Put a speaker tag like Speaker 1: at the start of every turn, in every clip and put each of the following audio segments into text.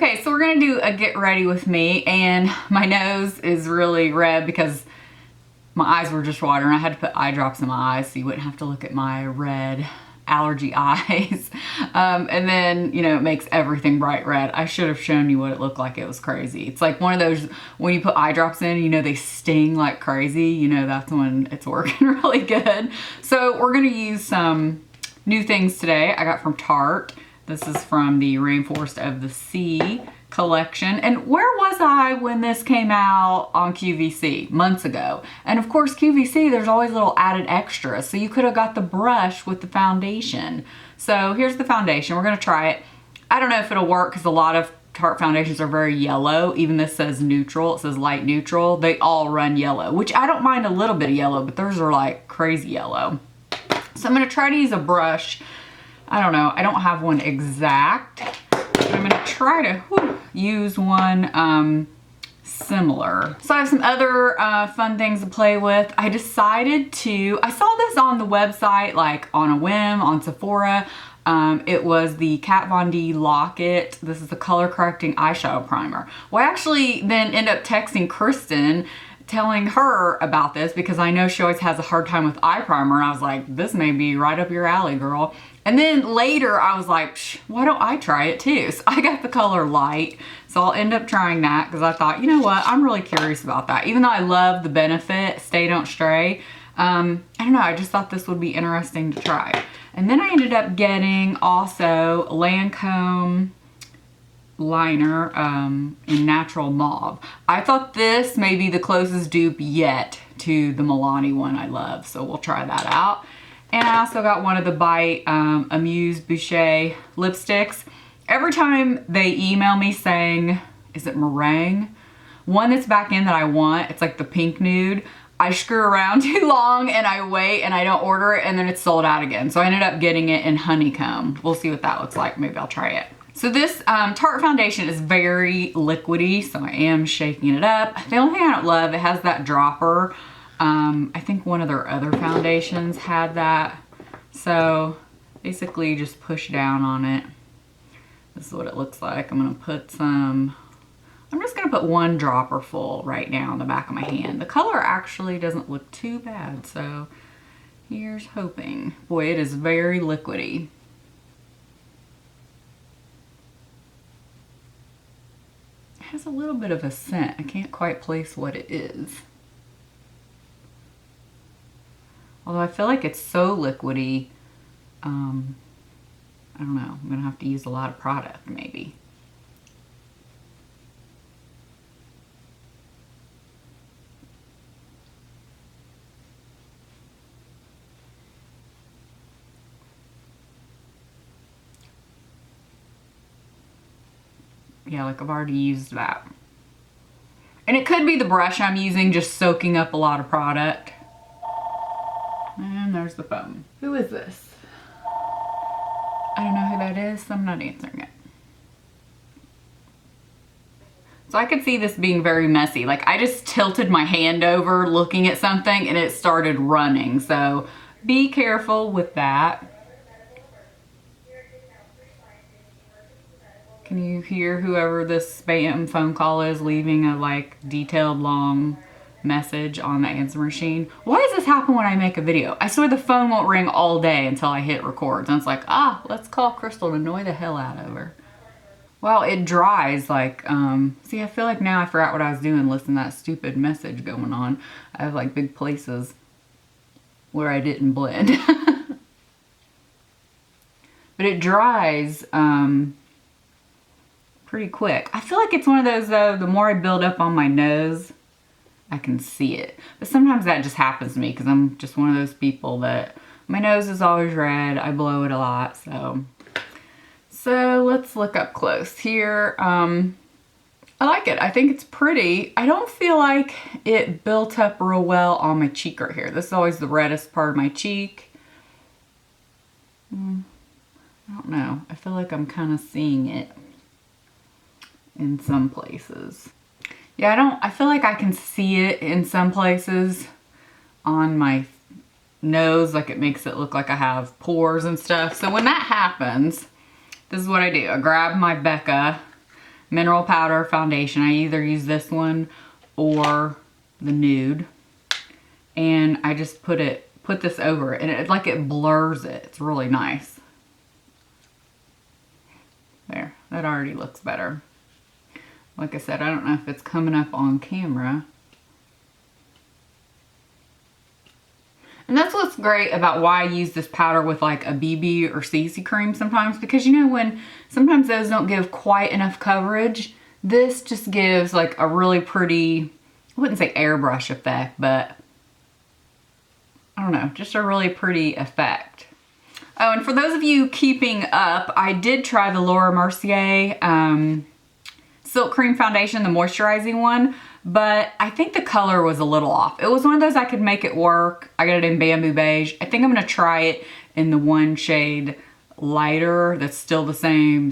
Speaker 1: Okay, so we're gonna do a get ready with me, and my nose is really red because my eyes were just watering. I had to put eye drops in my eyes so you wouldn't have to look at my red allergy eyes. And then, you know, it makes everything bright red. I should have shown you what it looked like. It was crazy. It's like one of those, when you put eye drops in, you know, they sting like crazy. You know, that's when it's working really good. So we're gonna use some new things today I got from Tarte. This is from the Rainforest of the Sea collection. And where was I when this came out on QVC? Months ago. And of course, QVC, there's always little added extras. So you could have got the brush with the foundation. So here's the foundation. We're gonna try it. I don't know if it'll work because a lot of Tarte foundations are very yellow. Even this says neutral, it says light neutral. They all run yellow, which I don't mind a little bit of yellow, but theirs are like crazy yellow. So I'm gonna try to use a brush. I don't know, I don't have one exact, but I'm gonna try to use one similar. So I have some other fun things to play with. I decided to, I saw this on the website, like on a whim, on Sephora. It was the Kat Von D Lock-It. This is the color correcting eyeshadow primer. Well, I actually then end up texting Kristen telling her about this because I know she always has a hard time with eye primer. And I was like, this may be right up your alley, girl. And then later I was like, why don't I try it too? So I got the color light. So I'll end up trying that because I thought, you know what? I'm really curious about that. Even though I love the benefit, Stay Don't Stray. I don't know, I just thought this would be interesting to try. And then I ended up getting also Lancome Liner in Natural Mauve. I thought this may be the closest dupe yet to the Milani one I love. So we'll try that out. And I also got one of the Bite Amuse Boucher lipsticks. Every time they email me saying, is it meringue? One that's back in that I want, it's like the pink nude. I screw around too long and I wait and I don't order it and then it's sold out again. So I ended up getting it in honeycomb. We'll see what that looks like. Maybe I'll try it. So this Tarte foundation is very liquidy, so I am shaking it up. The only thing I don't love, it has that dropper. I think one of their other foundations had that. So basically just push down on it. This is what it looks like. I'm gonna put some, I'm just gonna put one dropper full right now on the back of my hand. The color actually doesn't look too bad, so here's hoping. Boy, it is very liquidy. It has a little bit of a scent. I can't quite place what it is. Although I feel like it's so liquidy, I don't know, I'm gonna have to use a lot of product maybe. Yeah, like I've already used that. And it could be the brush I'm using just soaking up a lot of product. And there's the phone. Who is this? I don't know who that is, so I'm not answering it. So I could see this being very messy. Like I just tilted my hand over looking at something and it started running. So be careful with that. Can you hear whoever this spam phone call is leaving a like detailed long message on the answer machine? Why does this happen when I make a video? I swear the phone won't ring all day until I hit record. And it's like, let's call Crystal to annoy the hell out of her. Well, it dries like, see, I feel like now I forgot what I was doing, listening to that stupid message going on. I have like big places where I didn't blend. But it dries pretty quick. I feel like it's one of those though, the more I build up on my nose, I can see it. But sometimes that just happens to me because I'm just one of those people that my nose is always red. I blow it a lot. So let's look up close here. I like it. I think it's pretty. I don't feel like it built up real well on my cheek right here. This is always the reddest part of my cheek. I don't know. I feel like I'm kind of seeing it in some places. Yeah, I feel like I can see it in some places on my nose, like it makes it look like I have pores and stuff. So when that happens, this is what I do. I grab my Becca mineral powder foundation. I either use this one or the nude. And I just put this over it, and it blurs it. It's really nice. There, that already looks better. Like I said, I don't know if it's coming up on camera. And that's what's great about why I use this powder with like a BB or CC cream sometimes, because you know when sometimes those don't give quite enough coverage, this just gives like a really pretty, I wouldn't say airbrush effect, but I don't know, just a really pretty effect. Oh, and for those of you keeping up, I did try the Laura Mercier Silk Cream Foundation, the moisturizing one, but I think the color was a little off. It was one of those I could make it work. I got it in Bamboo Beige. I think I'm gonna try it in the one shade lighter that's still the same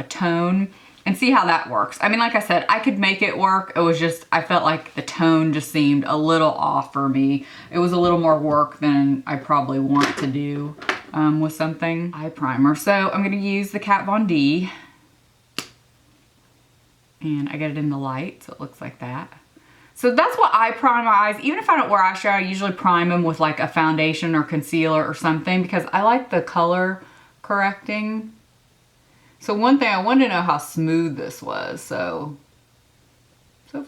Speaker 1: tone and see how that works. I mean, like I said, I could make it work. It was just, I felt like the tone just seemed a little off for me. It was a little more work than I probably want to do with something. Eye primer. So I'm gonna use the Kat Von D. And I get it in the light, so it looks like that. So that's what I prime my eyes. Even if I don't wear eyeshadow, I usually prime them with like a foundation or concealer or something because I like the color correcting. So one thing, I wanted to know how smooth this was. So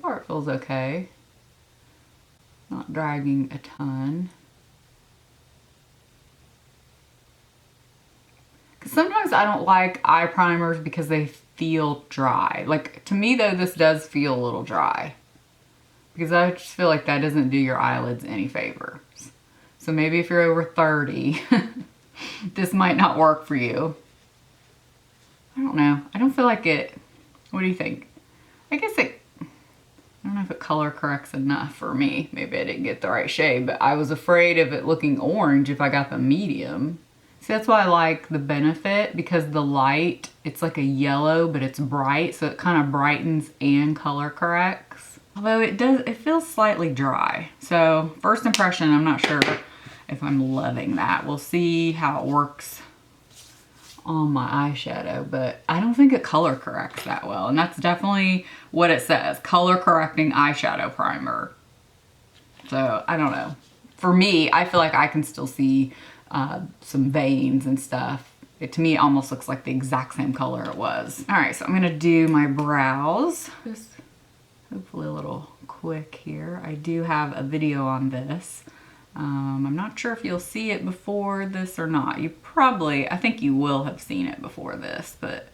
Speaker 1: far it feels okay. Not dragging a ton. Because sometimes I don't like eye primers because they feel dry. Like to me though, this does feel a little dry. Because I just feel like that doesn't do your eyelids any favors. So maybe if you're over 30, this might not work for you. I don't know. I don't feel like it. What do you think? I guess I don't know if it color corrects enough for me. Maybe I didn't get the right shade, but I was afraid of it looking orange if I got the medium. See, that's why I like the Benefit, because the light, it's like a yellow, but it's bright, so it kind of brightens and color corrects. Although it feels slightly dry. So first impression, I'm not sure if I'm loving that. We'll see how it works on my eyeshadow, but I don't think it color corrects that well. And that's definitely what it says, color correcting eyeshadow primer. So I don't know. For me, I feel like I can still see some veins and stuff. To me, it almost looks like the exact same color it was. All right, so I'm gonna do my brows. Just hopefully a little quick here. I do have a video on this. I'm not sure if you'll see it before this or not. You probably, I think you will have seen it before this, but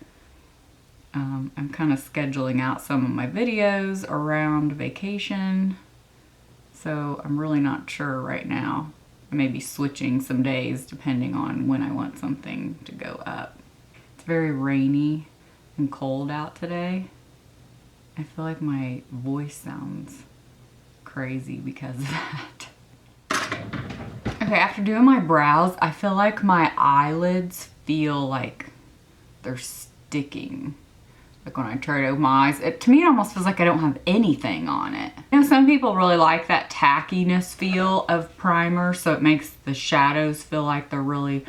Speaker 1: I'm kind of scheduling out some of my videos around vacation. So I'm really not sure right now. I may be switching some days depending on when I want something to go up. It's very rainy and cold out today. I feel like my voice sounds crazy because of that. Okay, after doing my brows, I feel like my eyelids feel like they're sticking. Like when I try to open my eyes, to me it almost feels like I don't have anything on it. You know, some people really like that tackiness feel of primer, so it makes the shadows feel like they're really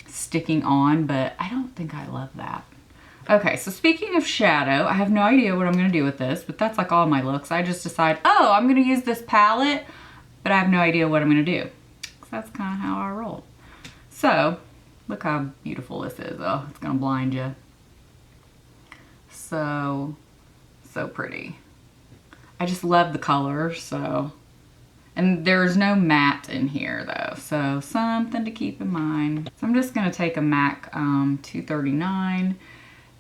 Speaker 1: sticking on, but I don't think I love that. Okay, so speaking of shadow, I have no idea what I'm gonna do with this, but that's like all my looks. I just decide, oh, I'm gonna use this palette, but I have no idea what I'm gonna do. So that's kind of how I roll. So, look how beautiful this is. Oh, it's gonna blind you. So pretty. I just love the colors, so. And there's no matte in here though, so something to keep in mind. So I'm just gonna take a MAC 239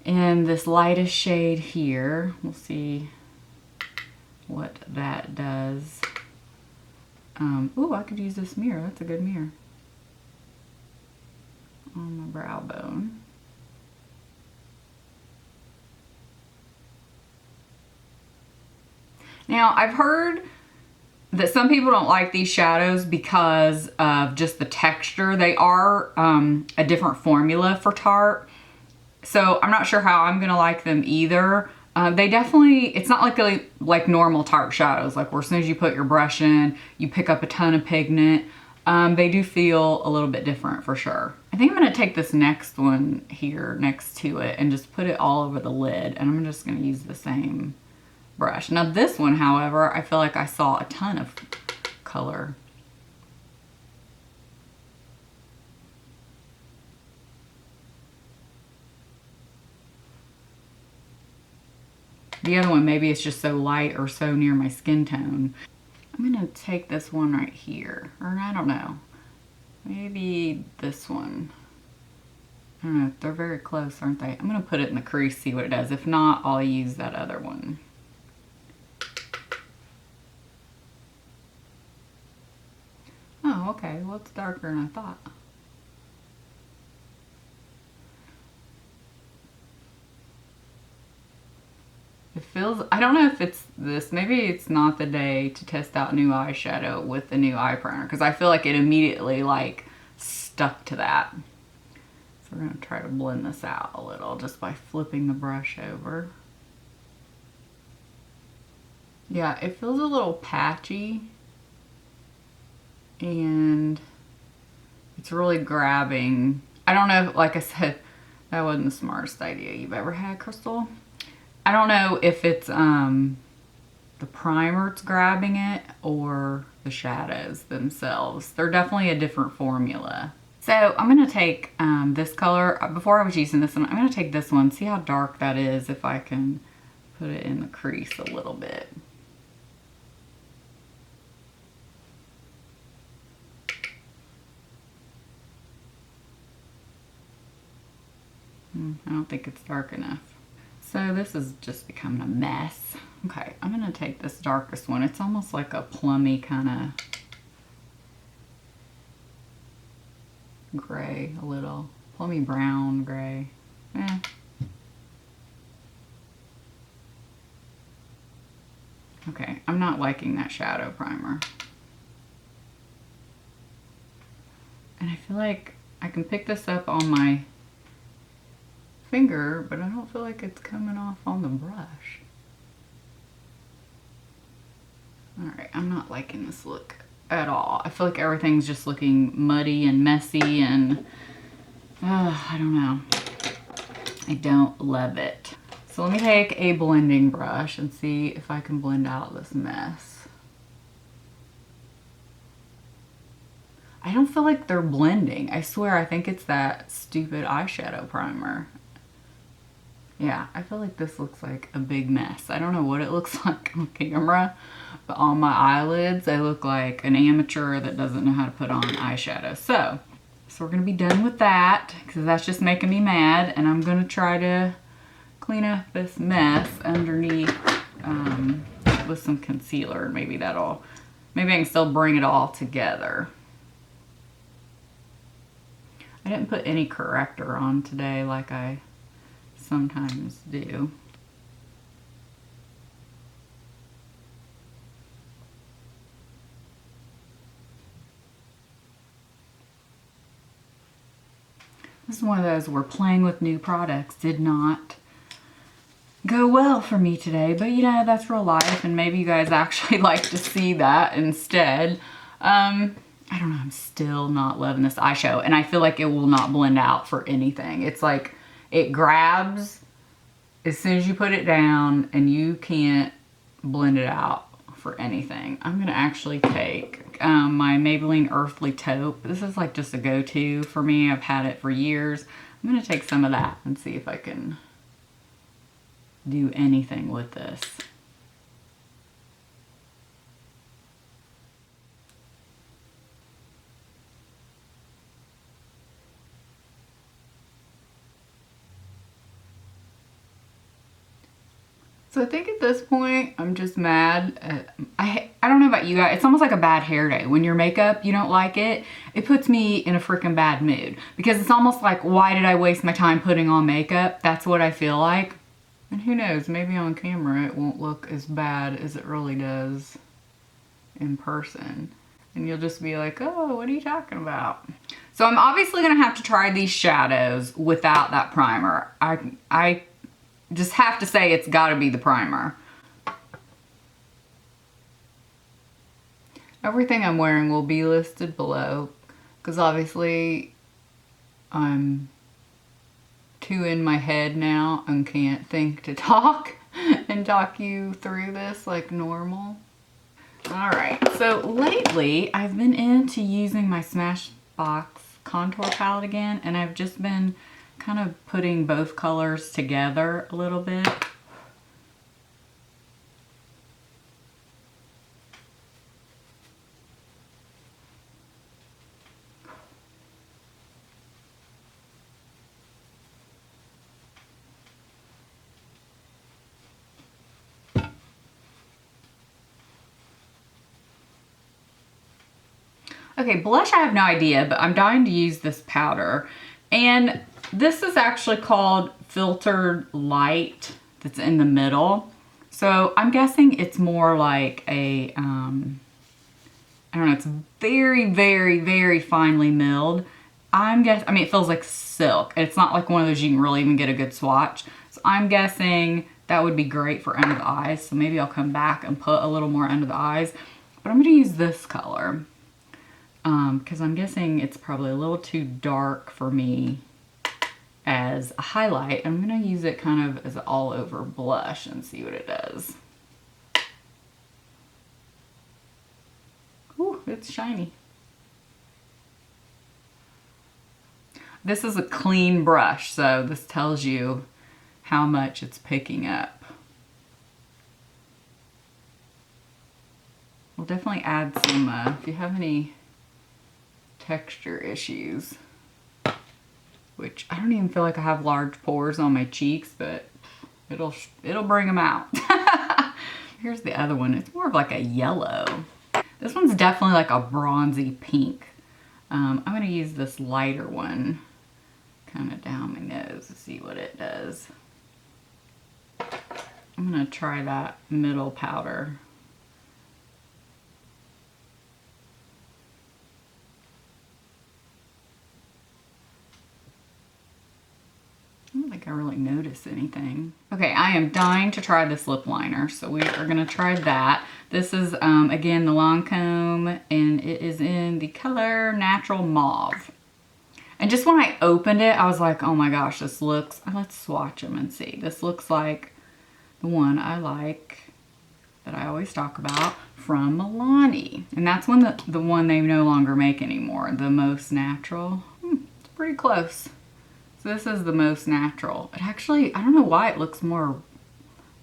Speaker 1: in this lightest shade here. We'll see what that does. Ooh, I could use this mirror. That's a good mirror. On my brow bone. Now, I've heard that some people don't like these shadows because of just the texture. They are a different formula for Tarte. So I'm not sure how I'm gonna like them either. They definitely, it's not like normal Tarte shadows, like where as soon as you put your brush in, you pick up a ton of pigment. They do feel a little bit different for sure. I think I'm going to take this next one here next to it and just put it all over the lid. And I'm just going to use the same brush. Now this one, however, I feel like I saw a ton of color. The other one, maybe it's just so light or so near my skin tone. I'm going to take this one right here. Or I don't know. Maybe this one. I don't know. They're very close, aren't they? I'm going to put it in the crease, see what it does. If not, I'll use that other one. Oh, okay. Well, it's darker than I thought. It feels, I don't know if it's this, maybe it's not the day to test out new eyeshadow with the new eye primer, because I feel like it immediately like stuck to that. So we're going to try to blend this out a little just by flipping the brush over. Yeah, it feels a little patchy and it's really grabbing. I don't know, like I said, that wasn't the smartest idea you've ever had, Crystal. I don't know if it's the primer that's grabbing it or the shadows themselves. They're definitely a different formula. So I'm going to take this color. Before I was using this one, I'm going to take this one, see how dark that is, if I can put it in the crease a little bit. I don't think it's dark enough. So this is just becoming a mess. Okay, I'm going to take this darkest one. It's almost like a plummy kind of gray, a little plummy brown gray. Okay, I'm not liking that shadow primer. And I feel like I can pick this up on my finger, but I don't feel like it's coming off on the brush. Alright, I'm not liking this look at all. I feel like everything's just looking muddy and messy and I don't know. I don't love it. So let me take a blending brush and see if I can blend out this mess. I don't feel like they're blending. I swear, I think it's that stupid eyeshadow primer. Yeah, I feel like this looks like a big mess. I don't know what it looks like on camera, but on my eyelids, I look like an amateur that doesn't know how to put on eyeshadow. So we're gonna be done with that because that's just making me mad, and I'm gonna try to clean up this mess underneath with some concealer. Maybe I can still bring it all together. I didn't put any corrector on today like I sometimes do. This is one of those where playing with new products did not go well for me today, but you know, that's real life, and maybe you guys actually like to see that instead. I don't know, I'm still not loving this eyeshadow, and I feel like it will not blend out for anything. It's like it grabs as soon as you put it down and you can't blend it out for anything. I'm gonna actually take my Maybelline Earthly Taupe. This is like just a go-to for me. I've had it for years. I'm gonna take some of that and see if I can do anything with this. So I think at this point, I'm just mad. I don't know about you guys. It's almost like a bad hair day. When your makeup, you don't like it, it puts me in a freaking bad mood. Because it's almost like, why did I waste my time putting on makeup? That's what I feel like. And who knows, maybe on camera it won't look as bad as it really does in person. And you'll just be like, oh, what are you talking about? So I'm obviously going to have to try these shadows without that primer. I just have to say it's got to be the primer. Everything I'm wearing will be listed below because obviously I'm too in my head now and can't think to talk and talk you through this like normal. All right, so lately I've been into using my Smashbox contour palette again, and I've just been kind of putting both colors together a little bit. Okay, blush I have no idea, but I'm dying to use this powder. And this is actually called Filtered Light that's in the middle. So I'm guessing it's more like a, I don't know, it's very, very, very finely milled. I mean, it feels like silk. It's not like one of those you can really even get a good swatch. So I'm guessing that would be great for under the eyes. So maybe I'll come back and put a little more under the eyes. But I'm gonna use this color. Because I'm guessing it's probably a little too dark for me as a highlight. I'm going to use it kind of as an all over blush and see what it does. Ooh, it's shiny. This is a clean brush, so this tells you how much it's picking up. We'll definitely add some, if you have any texture issues, which I don't even feel like I have large pores on my cheeks, but it'll bring them out. Here's the other one. It's more of like a yellow. This one's definitely like a bronzy pink. I'm gonna use this lighter one kind of down my nose to see what it does. I'm gonna try that middle powder. I don't think I really notice anything. Okay, I am dying to try this lip liner, so we are gonna try that. This is, again, the Lancome, and it is in the color Natural Mauve. And just when I opened it, I was like, oh my gosh, this looks, let's swatch them and see. This looks like the one I like, that I always talk about, from Milani. And that's the one they no longer make anymore, the Most Natural. It's pretty close. So this is the Most Natural. It actually, I don't know why it looks more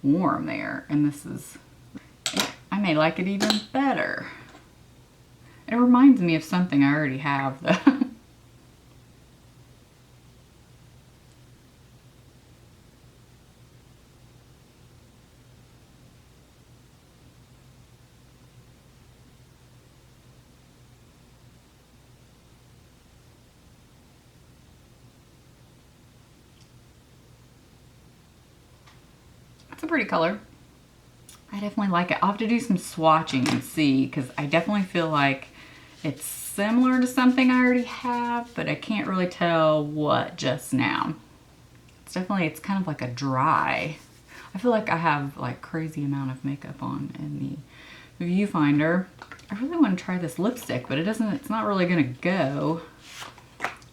Speaker 1: warm there. And this is, I may like it even better. It reminds me of something I already have though. It's a pretty color. I definitely like it. I'll have to do some swatching and see, because I definitely feel like it's similar to something I already have, but I can't really tell what just now. It's kind of like a dry. I feel like I have like crazy amount of makeup on in the viewfinder. I really want to try this lipstick, but it's not really gonna go.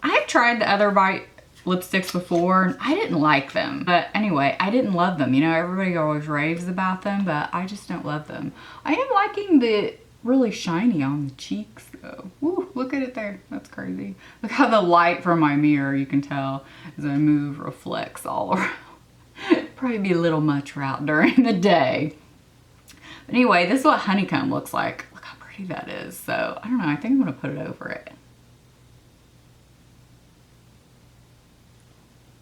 Speaker 1: I've tried the other Bite lipsticks before, and I didn't like them. But anyway, I didn't love them. You know, everybody always raves about them, but I just don't love them. I am liking the really shiny on the cheeks though. Ooh, look at it there. That's crazy. Look how the light from my mirror, you can tell, as I move, reflects all around. Probably be a little much out during the day. But anyway, this is what honeycomb looks like. Look how pretty that is. So, I don't know. I think I'm going to put it over it.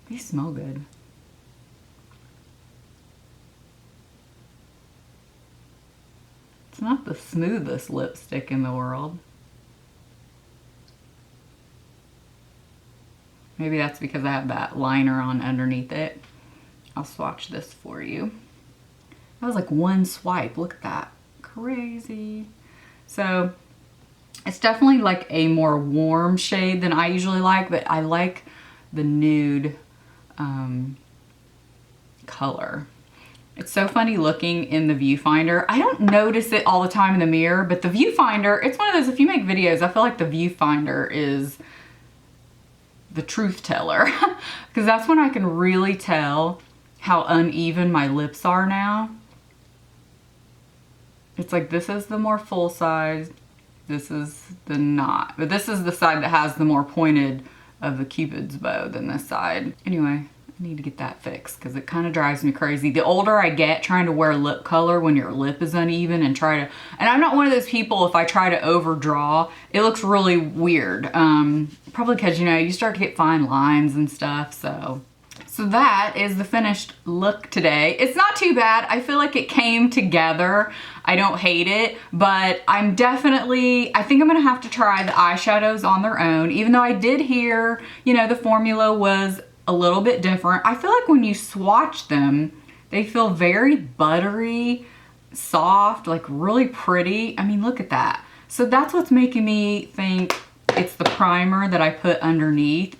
Speaker 1: These smell good. It's not the smoothest lipstick in the world. Maybe that's because I have that liner on underneath it. I'll swatch this for you. That was like one swipe. Look at that. Crazy. So it's definitely like a more warm shade than I usually like, but I like the nude color. It's so funny looking in the viewfinder. I don't notice it all the time in the mirror, but the viewfinder, it's one of those, if you make videos, I feel like the viewfinder is the truth teller because that's when I can really tell how uneven my lips are now. It's like this is the more full size, this is the not, but this is the side that has the more pointed of the Cupid's bow than this side. Anyway, I need to get that fixed because it kind of drives me crazy. The older I get, trying to wear lip color when your lip is uneven and I'm not one of those people, if I try to overdraw, it looks really weird. Probably because, you know, you start to get fine lines and stuff, so that is the finished look today. It's not too bad. I feel like it came together. I don't hate it, but I think I'm gonna have to try the eyeshadows on their own, even though I did hear, you know, the formula was a little bit different. I feel like when you swatch them, they feel very buttery, soft, like really pretty. I mean, look at that. So that's what's making me think it's the primer that I put underneath.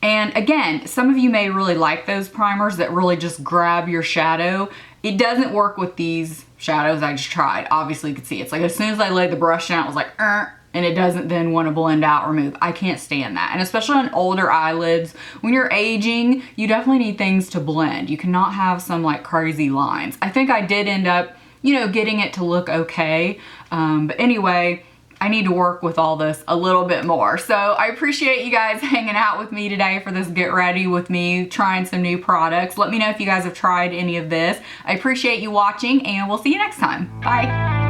Speaker 1: And again, some of you may really like those primers that really just grab your shadow. It doesn't work with these shadows I just tried. Obviously you can see it's like as soon as I laid the brush down, it was like, and it doesn't then want to blend out or move. I can't stand that. And especially on older eyelids, when you're aging, you definitely need things to blend. You cannot have some like crazy lines. I think I did end up, you know, getting it to look okay. But anyway, I need to work with all this a little bit more. So I appreciate you guys hanging out with me today for this get ready with me, trying some new products. Let me know if you guys have tried any of this. I appreciate you watching and we'll see you next time. Bye.